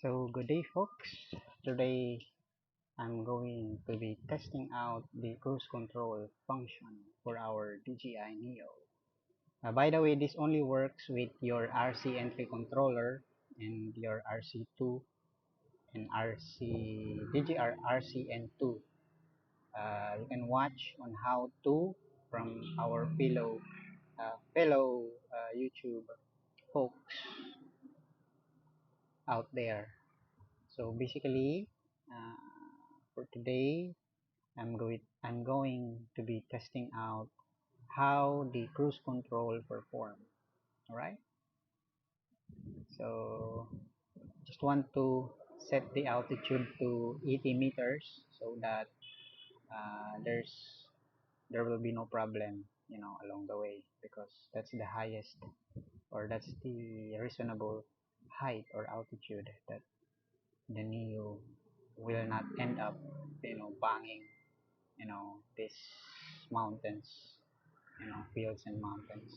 So good day folks. Today I'm going to be testing out the cruise control function for our DJI Neo. By the way, this only works with your RC entry controller and your RC2 and RC DJI RCN2. You can watch on how to from our fellow YouTube folks out there. So basically, uh, for today, I'm going to be testing out how the cruise control perform. All right. So just want to set the altitude to 80 meters so that there's there will be no problem, along the way because that's the highest or that's the reasonable height or altitude that the Neo will not end up, banging, these mountains, fields and mountains.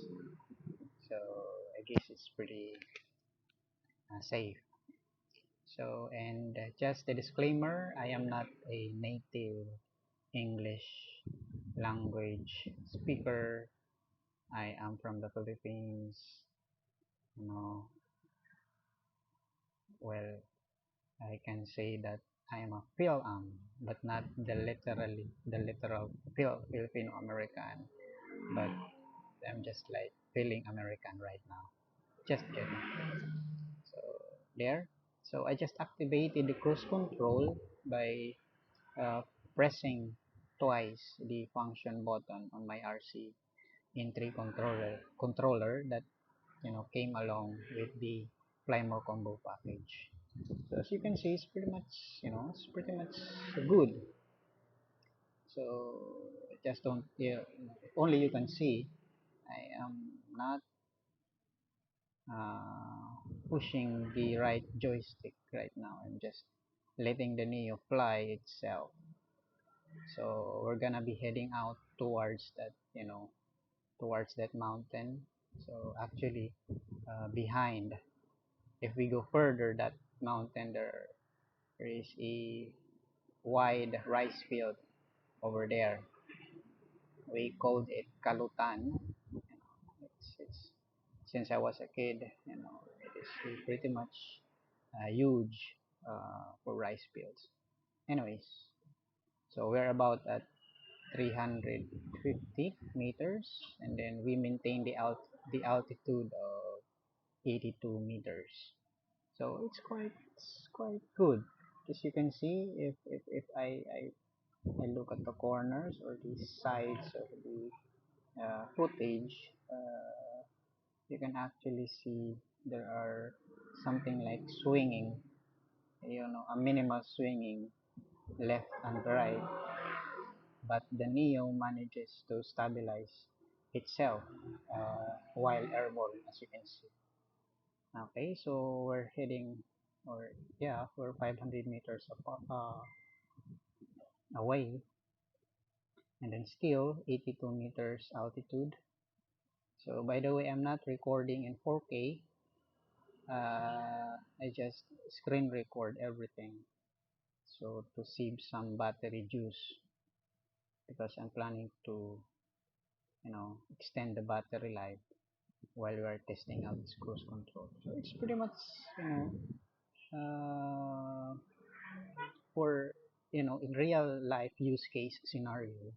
So I guess it's pretty safe. So, and just a disclaimer, I am not a native English language speaker. I am from the Philippines. You know, well, I can say that I am a but not the literal Filipino American. But I'm just like feeling American right now. Just kidding. So there. So I just activated the cruise control by uh, pressing twice the function button on my RC entry controller that came along with the Fly More combo package. So as you can see, it's pretty much good. So just don't, yeah, only you can see I am not uh, pushing the right joystick right now. I'm just letting the Neo fly itself. So we're gonna be heading out towards that, towards that mountain. So actually, behind, if we go further, that mountain there is a wide rice field over there. We called it Kalutan. It's since I was a kid, it is pretty much huge for rice fields. Anyways, so we're about at 350 meters, and then we maintain the altitude of 82 meters. So it's quite good. As you can see, if I look at the corners or the sides of the footage, you can actually see there are something like swinging, a minimal swinging left and right, but the Neo manages to stabilize itself while airborne, as you can see. Okay, so we're heading, or yeah, we're 500 meters away, and then still 82 meters altitude. So by the way, I'm not recording in 4K. I just screen record everything, so to save some battery juice because I'm planning to, extend the battery life while we are testing out this cruise control. So it's pretty much, you know, uh, for in real life use case scenario,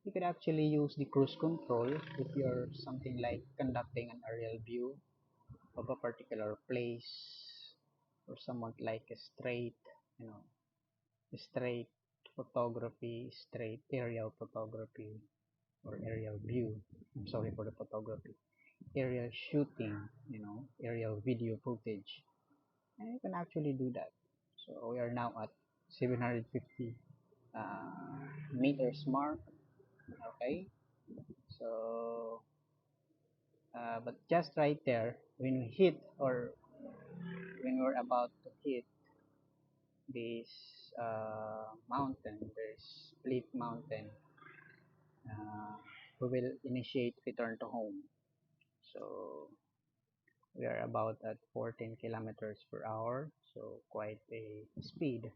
you could actually use the cruise control if you're something like conducting an aerial view of a particular place or somewhat like a you know, straight straight aerial photography or aerial view. I'm sorry for the photography. Aerial shooting, aerial video footage. And you can actually do that. So we are now at 750 meters mark. Okay. So, but just right there, when we hit or when we're about to hit this mountain, this split mountain, uh, we will initiate return to home. So We are about at 14 kilometers per hour, so quite a speed,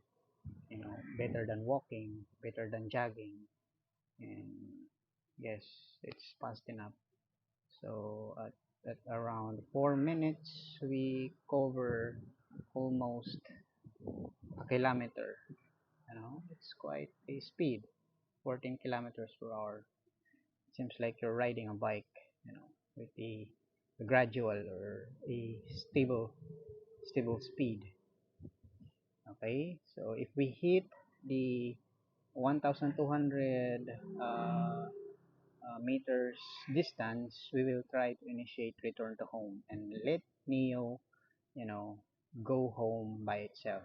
better than walking, better than jogging, and yes, it's fast enough. So at around 4 minutes, we cover almost a kilometer. It's quite a speed, 14 kilometers per hour. Seems like you're riding a bike, with a gradual or a stable speed. Okay, so if we hit the 1,200 meters distance, we will try to initiate return to home and let Neo, you know, go home by itself.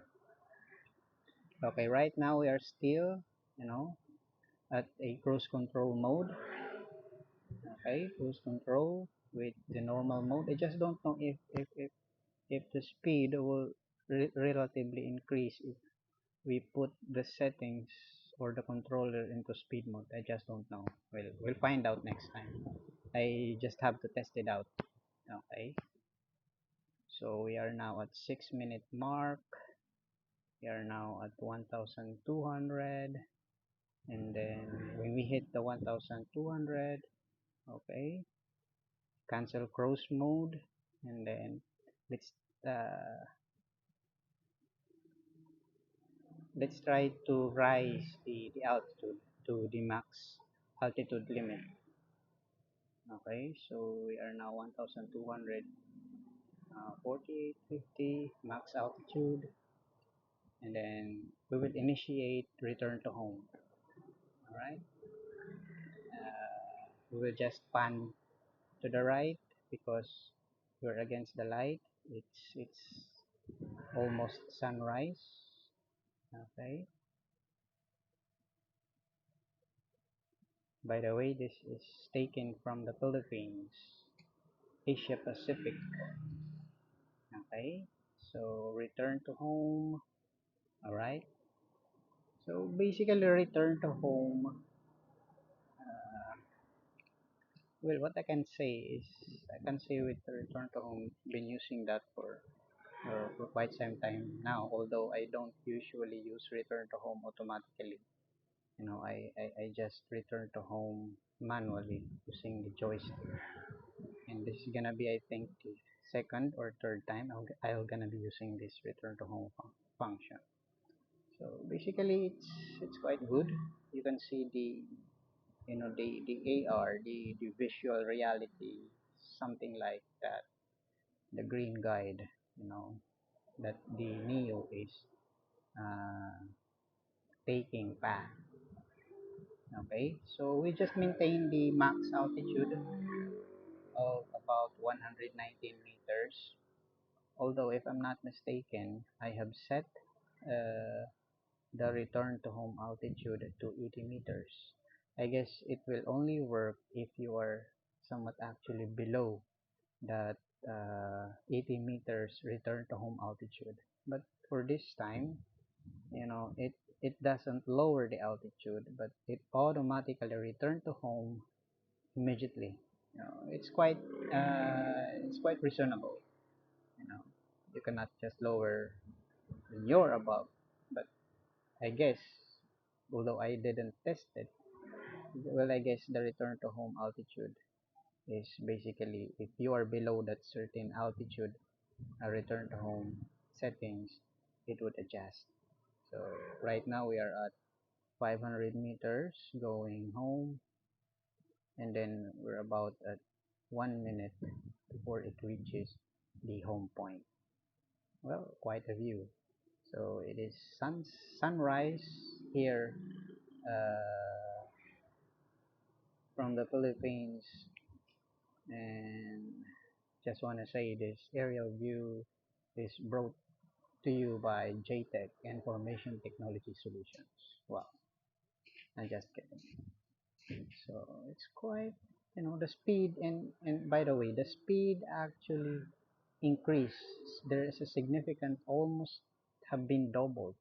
Okay, right now we are still, you know, at a cruise control mode. Okay, cruise control with the normal mode. I just don't know if the speed will relatively increase if we put the settings or the controller into speed mode. I just don't know. We'll find out next time. I just have to test it out. Okay, so we are now at 6 minute mark. We are now at 1,200, and then when we hit the 1,200, okay, cancel cruise mode, and then let's uh, let's try to rise the altitude to the max altitude limit. Okay, so we are now 1,200, 48, 50 max altitude, and then we will initiate return to home. All right, we will just pan to the right because we're against the light. It's almost sunrise. Okay, by the way, this is taken from the Philippines, Asia Pacific. Okay, so return to home. All right, so basically return to home. Well, what I can say is I can say with the return to home, been using that for quite some time now, although I don't usually use return to home automatically. I just return to home manually using the joystick. And this is gonna be, I think, the second or third time I'll gonna be using this return to home function. So basically, it's quite good. You can see the AR, the visual reality, something like that. The green guide, you know, that the Neo is uh, taking path. Okay, so we just maintain the max altitude of about 119 meters. Although, if I'm not mistaken, I have set uh, the return to home altitude to 80 meters. I guess it will only work if you are somewhat actually below that 80 meters return to home altitude. But for this time, it doesn't lower the altitude, but it automatically return to home immediately. It's quite reasonable. You know, you cannot just lower when you're above, but I guess, although I didn't test it, well, I guess the return to home altitude is basically if you are below that certain altitude, a return to home settings, it would adjust. So right now we are at 500 meters going home, and then we're about at 1 minute before it reaches the home point. Well, quite a view. So it is sunrise here uh, from the Philippines, and just want to say this aerial view is brought to you by JTech Information Technology Solutions. Well, I'm just kidding. So it's quite, the speed, and by the way, the speed actually increase. There is a significant, almost have been doubled.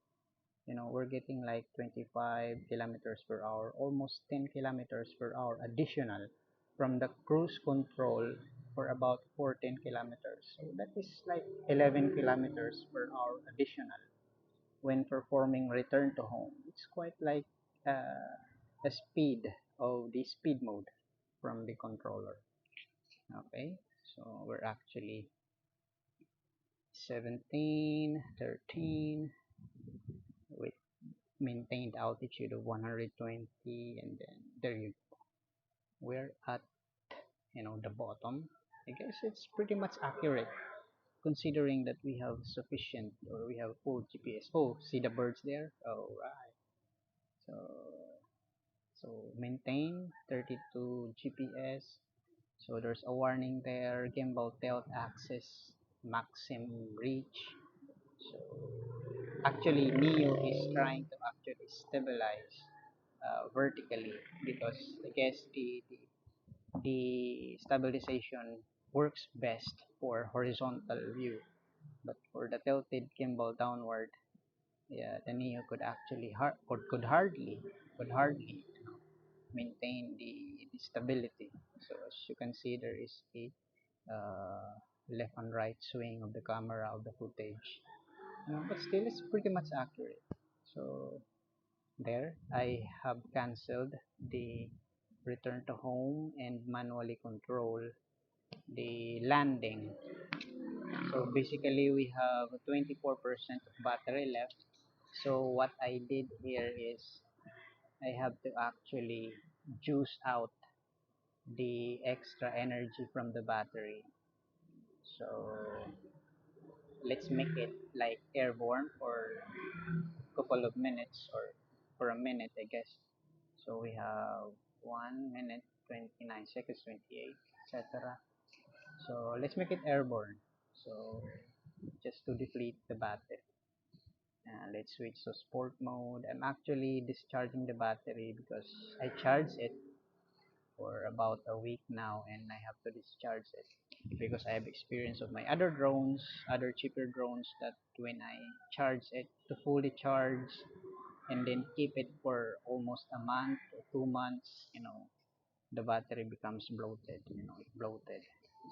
We're getting like 25 kilometers per hour, almost 10 kilometers per hour additional from the cruise control for about 14 kilometers. So that is like 11 kilometers per hour additional when performing return to home. It's quite like a speed of the speed mode from the controller. Okay, so we're actually 17, 13 with maintained altitude of 120, and then there you go. We're at the bottom. I guess it's pretty much accurate considering that we have sufficient or we have full GPS. Oh, see the birds there? All right. So maintain 32 GPS. So there's a warning there, gimbal tilt axis maximum reach. So actually Neo is trying to actually stabilize vertically, because I guess the stabilization works best for horizontal view, but for the tilted gimbal downward, yeah, the Neo could actually could hardly maintain the stability. So as you can see, there is a uh, left and right swing of the camera of the footage, but still it's pretty much accurate. So there, I have cancelled the return to home and manually control the landing. So basically we have 24% of battery left. So what I did here is I have to actually juice out the extra energy from the battery. So let's make it like airborne for a couple of minutes, or for a minute I guess. So we have 1 minute 29 seconds 28, etc. So let's make it airborne. So just to deplete the battery. Let's switch to sport mode. I'm actually discharging the battery because I charged it for about a week now and I have to discharge it because I have experience of my other drones, other cheaper drones, that when I charge it to fully charge and then keep it for almost a month or 2 months, the battery becomes bloated, bloated.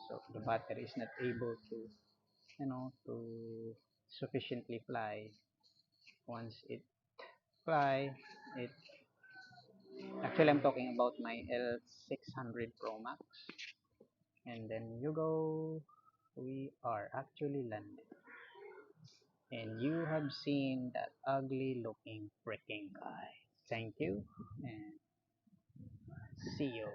So the battery is not able to sufficiently fly. Once it fly, it actually I'm talking about my L600 Pro Max. And then you go, we are actually landed. And you have seen that ugly looking freaking guy. Thank you and see you.